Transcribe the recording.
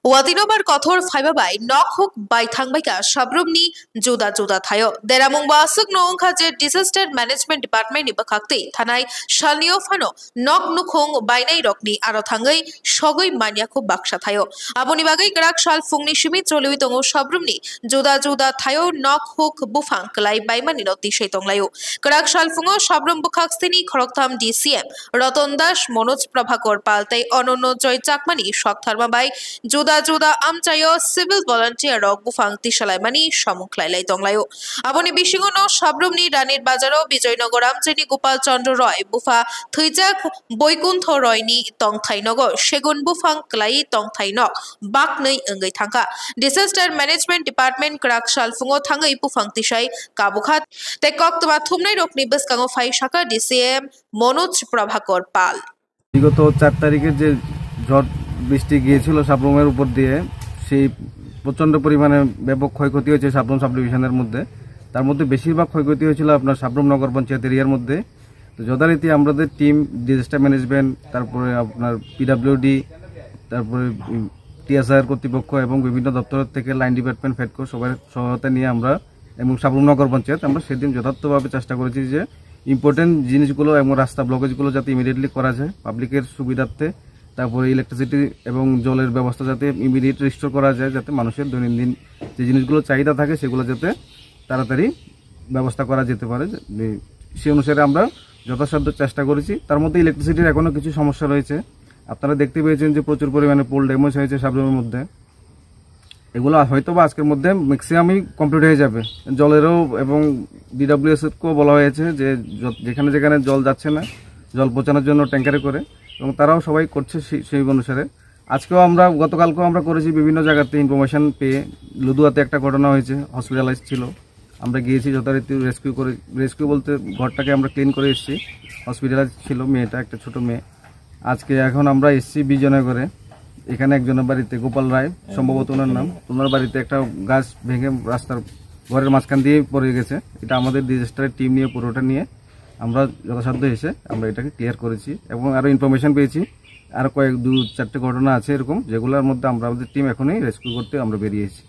Wadinobar kothor faibabai nok huk bai thangbaika sabrumni juda thayo deramung basuk nong khaje disaster management department ni bakhakte thanai shalnio phano nok nukhung bainai rokni aro thangai sogoi maniaku baksa thayo aboni bagai grak shal fungni shimi cholui tongo sabrumni juda thayo nok huk bufang klai baimani noti sei tonglayo grak shal fungo sabrum bukhaksini khoroktham DCM Ratan Das Manoj Prabhakar পাল্টাই অনন্য জয় চাকমানি শক থার্মাবাই জুদা আমচাইও civil volunteer rock বুফাং তিশালাইমানি সমুখলাইলাই তংলাইও আবনি বিশিংন সাবরুমনি রানীর বাজারও বিজয়নগর আমচাইনি গোপাল চন্দ্র রয় বুফা থৈজাক বৈকুণ্ঠ রয়নি তংথাইনগর সেগুন বুফাং ক্লাই তংথাইনক বাকनै ওঙ্গৈ থাঙ্কা ডিসাস্টার ম্যানেজমেন্ট ডিপার্টমেন্ট ক্রাক সালফুঙো থাঙ্গৈ বুফাং তিশাই কাবুখাত তে কক্তমা থুমনাই রকনি বসকাঙো ফাই শাখা DCM মনোজ প্রভাকর পাল বিগত 4 তারিখে যে ঝড় বৃষ্টি গিয়েছিল সাবরুমের উপর দিয়ে সেই প্রচন্ড পরিমাণে ব্যাপক ক্ষয়ক্ষতি হয়েছে সাবরুম সাব ডিভিশনের মধ্যে তার মধ্যে বেশিরভাগ ক্ষয়ক্ষতি হয়েছিল আপনার সাবরুম নগর পঞ্চায়েত এরিয়ার মধ্যে তো যথারীতি আমাদের টিম ডিজাস্টার ম্যানেজমেন্ট তারপরে আপনার PWD তারপরে TSR কর্তৃপক্ষ এবং বিভিন্ন দপ্তর থেকে লাইন ডিপার্টমেন্ট ফেডকো সবার সহায়তা নিয়ে আমরা এবং সাবরুম নগর পঞ্চায়েত আমরা সেদিন যথার্থভাবে চেষ্টা করেছি যে ইম্পর্টেন্ট জিনিসগুলো এবং রাস্তা ব্লকেজগুলো যাতে ইমিডিয়েটলি করা যায় পাবলিকের সুবিধার্থে তারপরে ইলেকট্রিসিটি এবং জলের ব্যবস্থা যাতে ইমিডিয়েট রিস্টোর করা যায় যাতে মানুষের দৈনন্দিন যে জিনিসগুলো চাহিদা থাকে সেগুলো যাতে তাড়াতাড়ি ব্যবস্থা করা যেতে পারে সেই অনুসারে আমরা যথাসাধ্য চেষ্টা করেছি তার মধ্যে ইলেকট্রিসিটির এখনও কিছু সমস্যা রয়েছে আপনারা দেখতে পেয়েছেন যে প্রচুর পরিমাণে পোল ড্যামেজ হয়েছে সাবরুমের মধ্যে এগুলো হয়তো বা আজকের মধ্যে ম্যাক্সিমামই কমপ্লিট হয়ে যাবে জলেরও এবং DWS-কেও বলা হয়েছে যে যেখানে যেখানে জল যাচ্ছে না জল পৌঁছানোর জন্য ট্যাঙ্কারে করে এবং তারাও সবাই করছে সেই অনুসারে আজকেও আমরা গতকালকেও আমরা করেছি বিভিন্ন জায়গাতে ইনফরমেশন পেয়ে লুদুয়াতে একটা ঘটনা হয়েছে হসপিটালাইজ ছিল আমরা গিয়েছি যথারীতি রেস্কিউ বলতে ঘরটাকে আমরা ক্লিন করে এসেছি হসপিটালাইজ ছিল মেয়েটা একটা ছোট মেয়ে আজকে এখন আমরা এসেছি বিজয়নগরে এখানে একজনের বাড়িতে গোপাল রায় সম্ভবত ওনার নাম ওনার বাড়িতে একটা গাছ ভেঙে রাস্তার ঘরের মাঝখান দিয়ে পড়ে গেছে এটা আমাদের ডিজাস্টারের টিম নিয়ে পুরোটা নিয়ে আমরা যথাসাধ্য এসে আমরা এটাকে ক্লিয়ার করেছি এবং আরও ইনফরমেশন পেয়েছি আরও 2-4টে ঘটনা আছে এরকম যেগুলোর মধ্যে আমরা আমাদের টিম এখনই রেস্কিউ করতে আমরা বেরিয়েছি